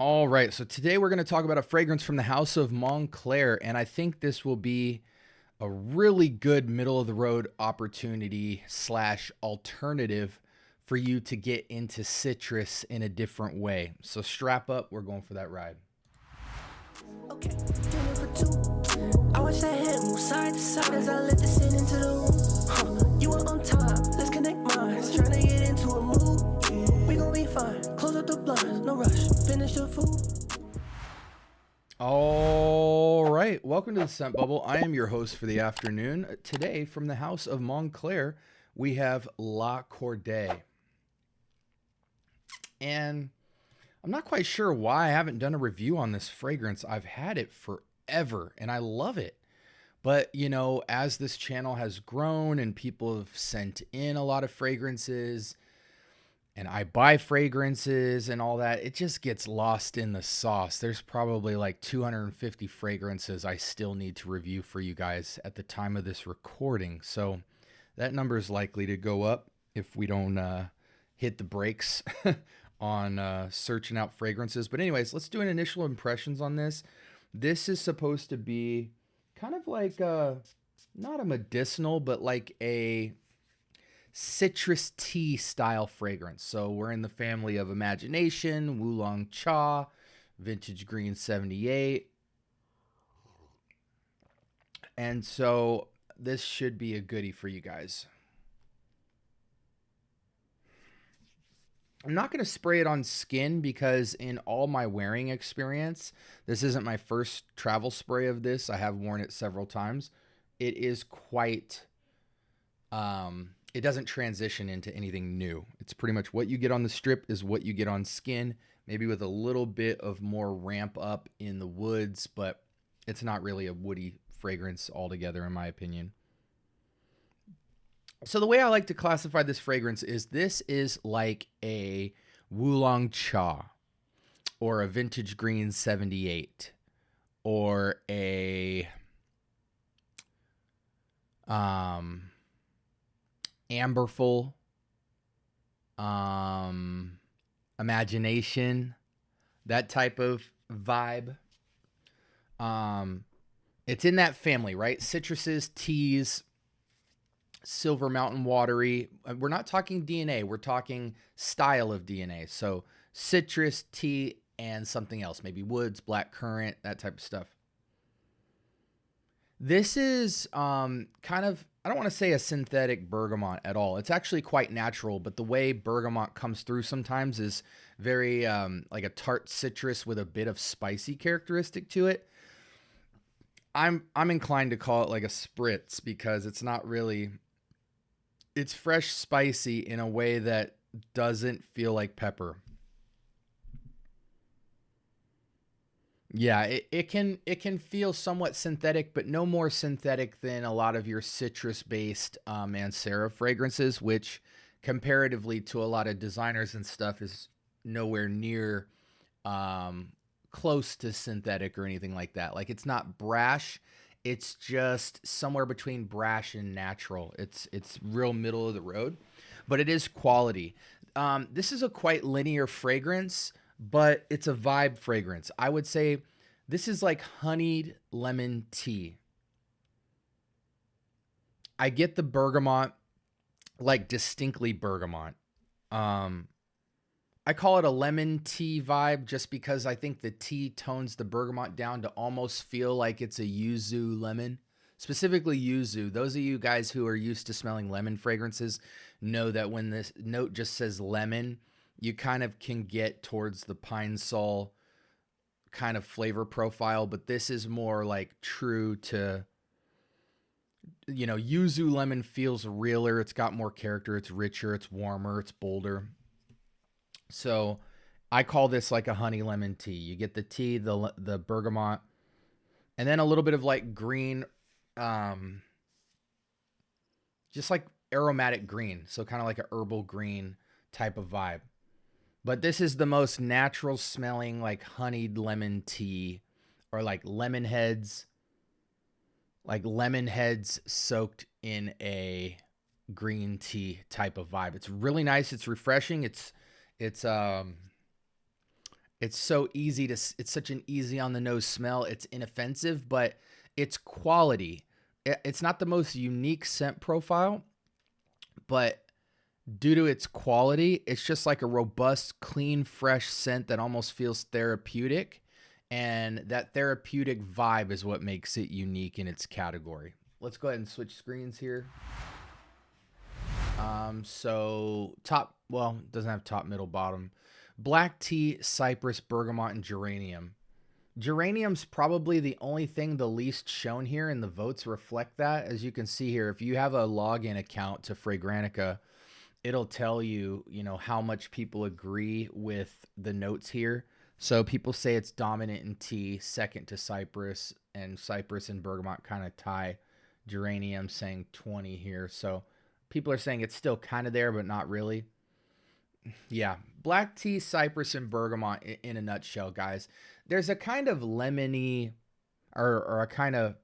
All right, so today we're going to talk about a fragrance from the house of Moncler, and I think this will be a really good middle of the road opportunity slash alternative for you to get into citrus in a different way. So strap up, we're going for that ride. Okay, dinner for two. I watch that head move side to side as I let this in into the room. You are on time, let's connect minds. Trying to get into a mood. We gon' be fine. Close up the blinds, no rush. Finish the food. All right, welcome to the Scent Bubble. I am your host for the afternoon. Today, from the house of Moncler, we have La Cordée. And I'm not quite sure why I haven't done a review on this fragrance. I've had it forever and I love it. But, you know, as this channel has grown and people have sent in a lot of fragrances and I buy fragrances and all that, it just gets lost in the sauce. There's probably like 250 fragrances I still need to review for you guys at the time of this recording. So that number is likely to go up if we don't hit the brakes on searching out fragrances. But anyways, let's do an initial impressions on this. This is supposed to be kind of like not a medicinal, but like a citrus tea style fragrance. So we're in the family of Imagination, Oolong Cha, Vintage Green 78. And so this should be a goodie for you guys. I'm not going to spray it on skin because in all my wearing experience, this isn't my first travel spray of this. I have worn it several times. It is quite, it doesn't transition into anything new. It's pretty much what you get on the strip is what you get on skin, maybe with a little bit of more ramp up in the woods, but it's not really a woody fragrance altogether, in my opinion. So the way I like to classify this fragrance is this is like a Oolong Cha or a Vintage Green 78 or a Amberful, Imagination, that type of vibe. It's in that family, right? Citruses, teas, Silver Mountain watery. We're not talking DNA. We're talking style of DNA. So citrus, tea, and something else. Maybe woods, black currant, that type of stuff. This is kind of, I don't want to say a synthetic bergamot at all. It's actually quite natural, but the way bergamot comes through sometimes is very like a tart citrus with a bit of spicy characteristic to it. I'm inclined to call it like a spritz because it's not really... It's fresh, spicy in a way that doesn't feel like pepper. Yeah, it can feel somewhat synthetic, but no more synthetic than a lot of your citrus-based Mancera fragrances, which comparatively to a lot of designers and stuff is nowhere near close to synthetic or anything like that. Like, it's not brash. It's just somewhere between brash and natural. It's real middle of the road, but it is quality. This is a quite linear fragrance, but it's a vibe fragrance. I would say this is like honeyed lemon tea. I get the bergamot, like distinctly bergamot. I call it a lemon tea vibe just because I think the tea tones the bergamot down to almost feel like it's a yuzu lemon, specifically yuzu. Those of you guys who are used to smelling lemon fragrances know that when this note just says lemon, you kind of can get towards the pine sol kind of flavor profile, but this is more like true to, you know, yuzu lemon feels realer. It's got more character. It's richer. It's warmer. It's bolder. So I call this like a honey lemon tea. You get the tea, the bergamot, and then a little bit of like green, just like aromatic green. So kind of like a herbal green type of vibe. But this is the most natural smelling like honeyed lemon tea or like lemon heads soaked in a green tea type of vibe. It's really nice. It's refreshing. It's It's so easy to, it's such an easy on the nose smell. It's inoffensive, but it's quality. It's not the most unique scent profile, but due to its quality, it's just like a robust, clean, fresh scent that almost feels therapeutic. And that therapeutic vibe is what makes it unique in its category. Let's go ahead and switch screens here. So top, well, it doesn't have top, middle, bottom. Black tea, cypress, bergamot, and geranium. Geranium's probably the only thing the least shown here, and the votes reflect that. As you can see here, if you have a login account to Fragrantica, it'll tell you, you know, how much people agree with the notes here. So people say it's dominant in tea, second to cypress, and cypress and bergamot kind of tie. Geranium saying 20 here. So people are saying it's still kind of there, but not really. Yeah, black tea, cypress, and bergamot in a nutshell, guys. There's a kind of lemony or a kind of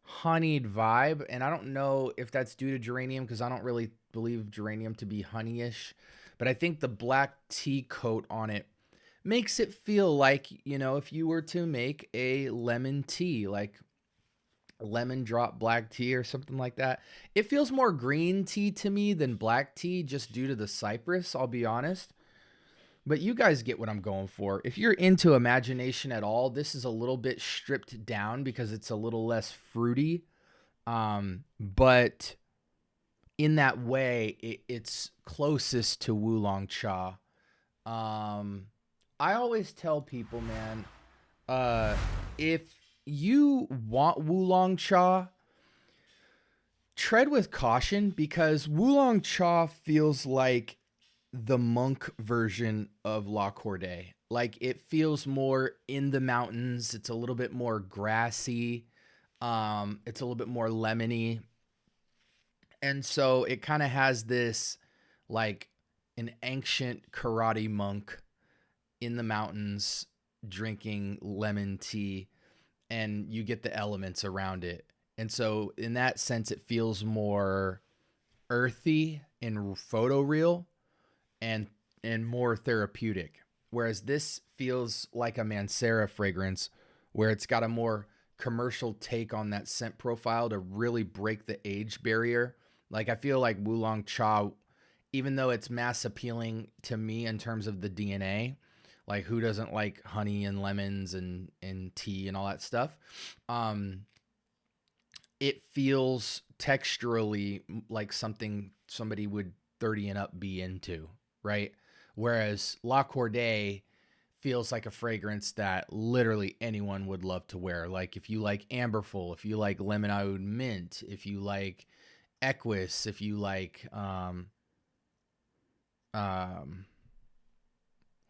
honeyed vibe, and I don't know if that's due to geranium because I don't really believe geranium to be honeyish, but I think the black tea coat on it makes it feel like, you know, if you were to make a lemon tea, like lemon drop black tea or something like that. It feels more green tea to me than black tea just due to the cypress, I'll be honest. But you guys get what I'm going for. If you're into imagination at all, this is a little bit stripped down because it's a little less fruity. But in that way, it's closest to Oolong Cha. I always tell people, man, if you want Oolong Cha, tread with caution because Oolong Cha feels like the monk version of La Cordée. Like it feels more in the mountains. It's a little bit more grassy. It's a little bit more lemony. And so it kind of has this like an ancient karate monk in the mountains drinking lemon tea, and you get the elements around it. And so in that sense, it feels more earthy and photoreal and more therapeutic. Whereas this feels like a Mancera fragrance where it's got a more commercial take on that scent profile to really break the age barrier. Like I feel like Oolong Cha, even though it's mass appealing to me in terms of the DNA, like who doesn't like honey and lemons and tea and all that stuff? It feels texturally like something somebody would 30 and up be into, right? Whereas La Cordée feels like a fragrance that literally anyone would love to wear. Like if you like amberful, if you like lemon oud mint, if you like equus, if you like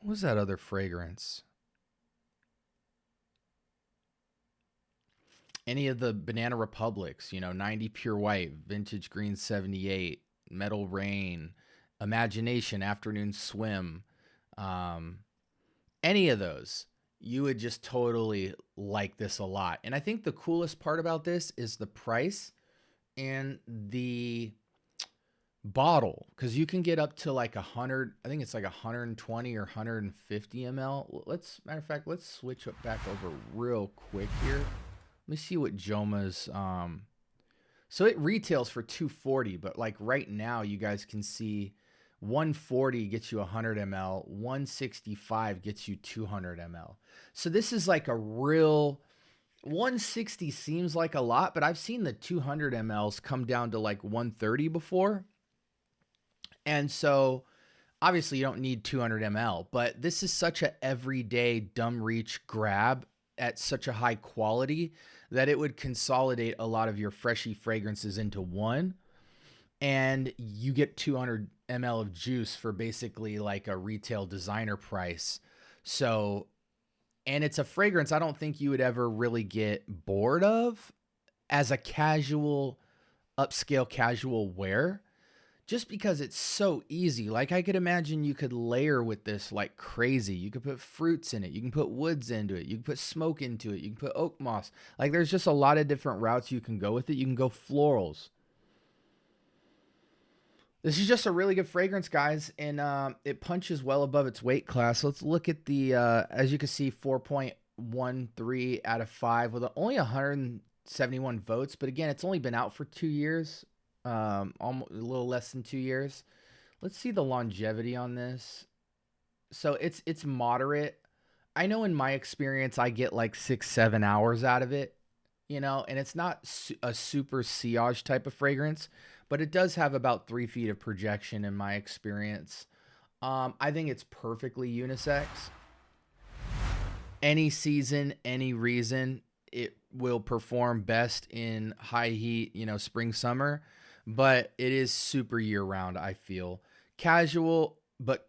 what was that other fragrance? Any of the Banana Republics, you know, 90 Pure White, Vintage Green 78, Metal Rain, Imagination, Afternoon Swim, any of those, you would just totally like this a lot. And I think the coolest part about this is the price and the bottle, because you can get up to like 100, I think it's like 120 or 150 ml. Matter of fact, let's switch it back over real quick here. Let me see what Joma's, so it retails for $240, but like right now you guys can see 140 gets you 100 ml, 165 gets you 200 ml. So this is like a real, 160 seems like a lot, but I've seen the 200 mls come down to like 130 before. And so obviously you don't need 200 ml, but this is such a everyday dumb reach grab at such a high quality that it would consolidate a lot of your freshy fragrances into one, and you get 200 ml of juice for basically like a retail designer price. So, and it's a fragrance I don't think you would ever really get bored of as a casual, upscale casual wear, just because it's so easy. Like I could imagine you could layer with this like crazy. You could put fruits in it. You can put woods into it. You can put smoke into it. You can put oak moss. Like there's just a lot of different routes you can go with it. You can go florals. This is just a really good fragrance, guys, and it punches well above its weight class. Let's look at the, as you can see, 4.13 out of 5 with only 171 votes. But again, it's only been out for 2 years, almost a little less than 2 years. Let's see the longevity on this. So it's moderate. I know in my experience, I get like 6-7 hours out of it, and it's not a super sillage type of fragrance, but it does have about 3 feet of projection in my experience. I think it's perfectly unisex. Any season, any reason, it will perform best in high heat, spring, summer, but it is super year round, I feel. Casual, but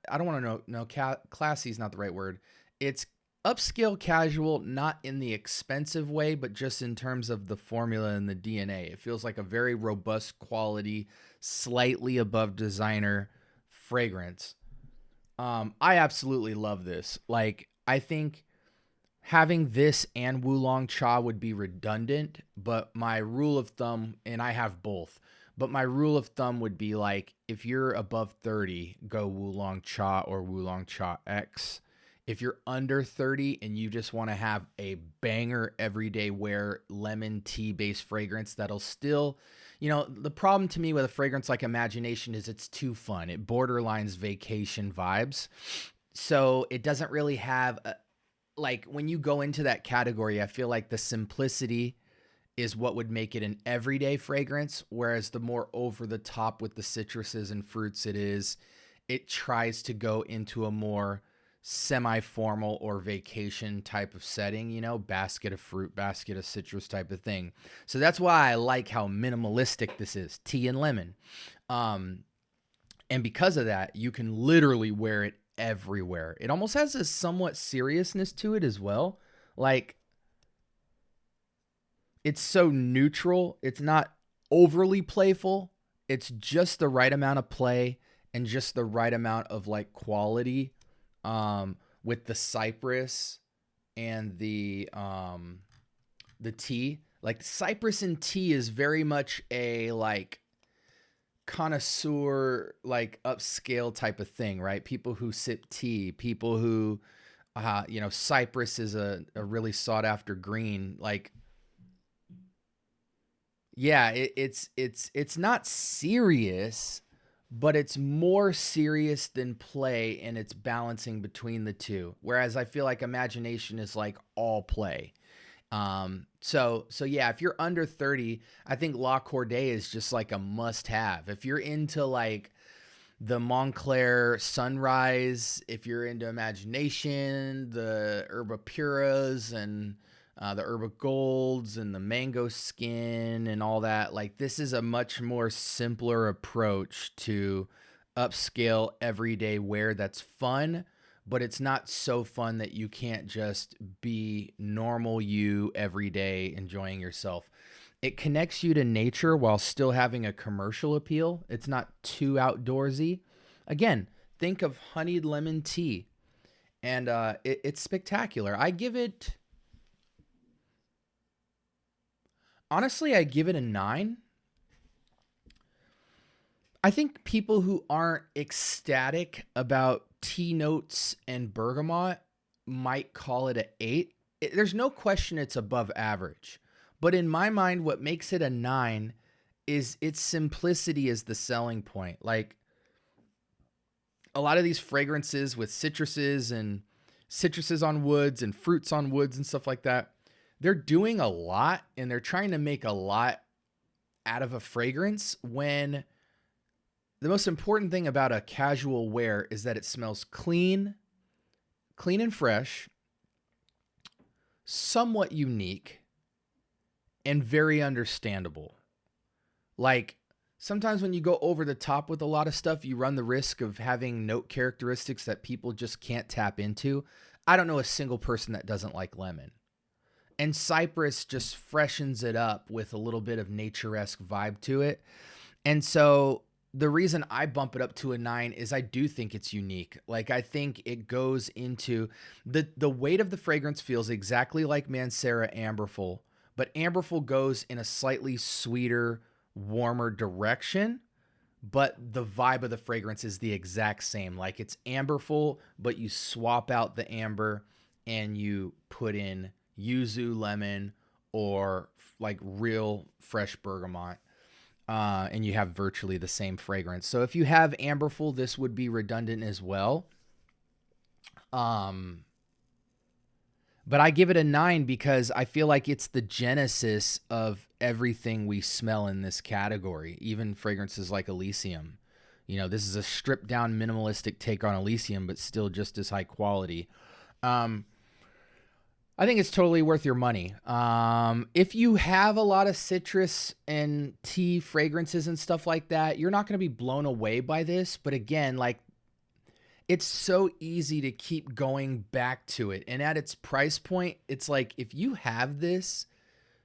I don't want to know. No, classy is not the right word. It's upscale casual, not in the expensive way, but just in terms of the formula and the DNA. It feels like a very robust quality, slightly above designer fragrance. I absolutely love this. Like, I think having this and Wulong Cha would be redundant, but my rule of thumb, and I have both, but my rule of thumb would be like, if you're above 30, go Wulong Cha or Wulong Cha X. If you're under 30 and you just want to have a banger everyday wear lemon tea based fragrance that'll still, the problem to me with a fragrance like Imagination is it's too fun. It borderlines vacation vibes. So it doesn't really have like when you go into that category, I feel like the simplicity is what would make it an everyday fragrance. Whereas the more over the top with the citruses and fruits it tries to go into a more semi-formal or vacation type of setting, basket of fruit, basket of citrus type of thing. So that's why I like how minimalistic this is, tea and lemon. And because of that, you can literally wear it everywhere. It almost has a somewhat seriousness to it as well. Like, it's so neutral. It's not overly playful. It's just the right amount of play and just the right amount of like quality. With the cypress and the tea. Like, cypress and tea is very much a like connoisseur, like upscale type of thing, right? People who sip tea, people who, cypress is a really sought after green. Like, yeah, it's not serious, but it's more serious than play, and it's balancing between the two. Whereas I feel like Imagination is like all play. So yeah, if you're under 30, I think La Cordée is just like a must have. If you're into like the Moncler Sunrise, if you're into Imagination, the Herba Puras and the Herba Golds and the Mango Skin and all that, like, this is a much more simpler approach to upscale everyday wear that's fun, but it's not so fun that you can't just be normal you every day enjoying yourself. It connects you to nature while still having a commercial appeal. It's not too outdoorsy. Again, think of honeyed lemon tea, and it's spectacular. I give it a 9. I think people who aren't ecstatic about tea notes and bergamot might call it an 8. There's no question it's above average. But in my mind, what makes it a 9 is its simplicity is the selling point. Like, a lot of these fragrances with citruses on woods and fruits on woods and stuff like that, they're doing a lot and they're trying to make a lot out of a fragrance, when the most important thing about a casual wear is that it smells clean and fresh, somewhat unique, and very understandable. Like, sometimes when you go over the top with a lot of stuff, you run the risk of having note characteristics that people just can't tap into. I don't know a single person that doesn't like lemon. And cypress just freshens it up with a little bit of nature-esque vibe to it. And so the reason I bump it up to a 9 is I do think it's unique. Like, I think it goes into the weight of the fragrance feels exactly like Mancera Amberful, but Amberful goes in a slightly sweeter, warmer direction. but the vibe of the fragrance is the exact same. Like it's amberful, but you swap out the amber and you put in yuzu, lemon, or like real fresh bergamot. And you have virtually the same fragrance. So if you have amberful, this would be redundant as well. But I give it a 9 because I feel like it's the genesis of everything we smell in this category, even fragrances like Elysium. You know, this is a stripped down minimalistic take on Elysium, but still just as high quality. I think it's totally worth your money. If you have a lot of citrus and tea fragrances and stuff like that, you're not going to be blown away by this. But again, like, it's so easy to keep going back to it. And at its price point, it's like if you have this,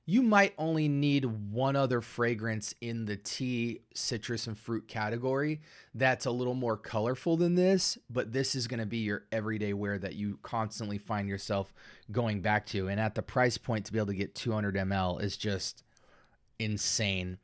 you might only need one other fragrance in the tea, citrus, and fruit category that's a little more colorful than this, but this is going to be your everyday wear that you constantly find yourself going back to. And at the price point to be able to get 200 ml is just insane.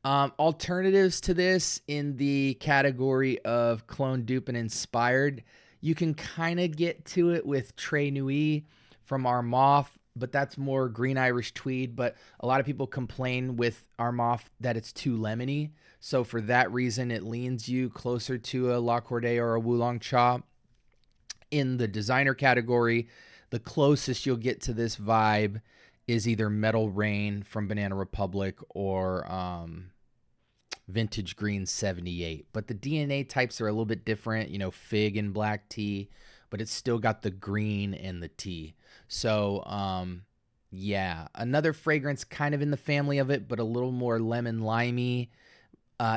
Alternatives to this in the category of clone, dupe, and inspired, you can kind of get to it with Très Nuit from Armaf, but that's more green Irish tweed. But a lot of people complain with Armaf that it's too lemony. So for that reason, it leans you closer to a La Cordée or a Wulong Cha. In the designer category, the closest you'll get to this vibe is either Metal Rain from Banana Republic or Vintage Green 78. But the DNA types are a little bit different, you know, fig and black tea, but it's still got the green and the tea. So, yeah, another fragrance kind of in the family of it, but a little more lemon limey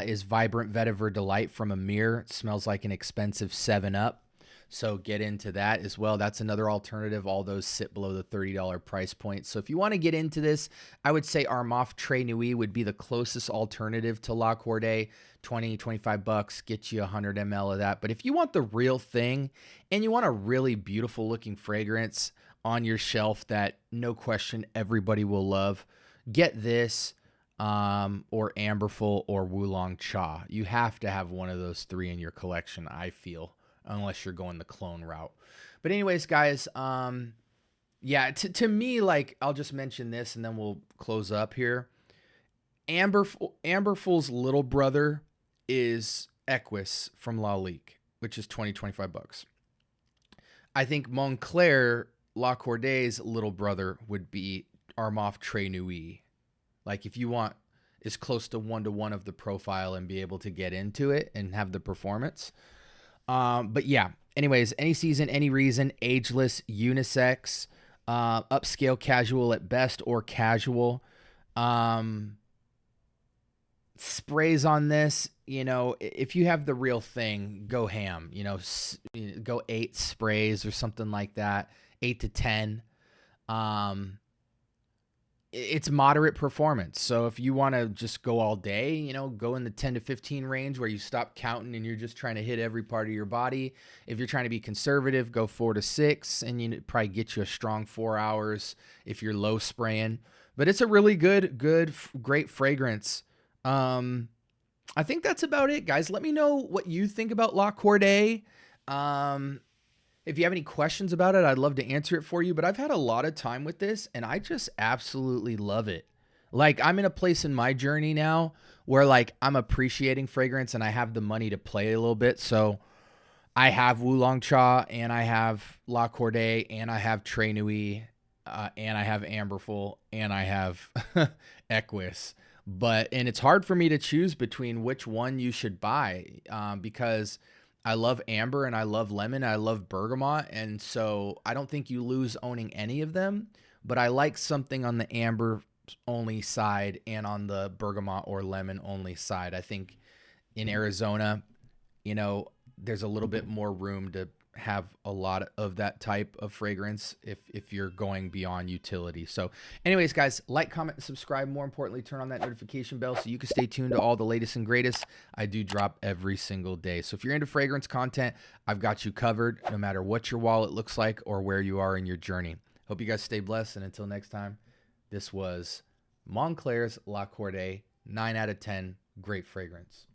is Vibrant Vetiver Delight from Amir. It smells like an expensive 7-Up. So get into that as well. That's another alternative. All those sit below the $30 price point. So if you want to get into this, I would say Armaf Très Nuit would be the closest alternative to La Cordée. 20, 25 bucks, get you 100 ml of that. But if you want the real thing and you want a really beautiful looking fragrance on your shelf that no question everybody will love, get this or Amberful or Wulong Cha. You have to have one of those three in your collection, I feel, unless you're going the clone route. But anyways, guys, yeah, to me, like, I'll just mention this and then we'll close up here. Amberful's little brother is Equus from La Lique, which is 25 bucks. I think Moncler, La Cordée's little brother, would be Armaf Très Nuit. Like, if you want as close to 1-to-1 of the profile and be able to get into it and have the performance. But yeah, anyways, any season, any reason, ageless, unisex, upscale casual at best or casual. Sprays on this, you know, if you have the real thing, go ham, you know, go 8 sprays or something like that, 8 to 10. It's moderate performance. So if you want to just go all day, you know, go in the 10 to 15 range where you stop counting and you're just trying to hit every part of your body. If you're trying to be conservative, go 4 to 6 and you probably get you a strong 4 hours if you're low spraying. But it's a really great fragrance. I think that's about it, guys. Let me know what you think about La Cordée. If you have any questions about it, I'd love to answer it for you. But I've had a lot of time with this, and I just absolutely love it. Like, I'm in a place in my journey now where, like, I'm appreciating fragrance, and I have the money to play a little bit. So I have Wulong Cha, and I have La Cordée, and I have Très Nuit, and I have Amberful, and I have Equus. And it's hard for me to choose between which one you should buy because I love amber and I love lemon. I love bergamot. And so I don't think you lose owning any of them, but I like something on the amber only side and on the bergamot or lemon only side. I think in Arizona, you know, there's a little bit more room to have a lot of that type of fragrance if you're going beyond utility. So anyways, guys, like, comment, and subscribe. More importantly, turn on that notification bell so you can stay tuned to all the latest and greatest. I do drop every single day. So if you're into fragrance content, I've got you covered no matter what your wallet looks like or where you are in your journey. Hope you guys stay blessed. And until next time, this was Moncler's La Cordée, 9 out of 10. Great fragrance.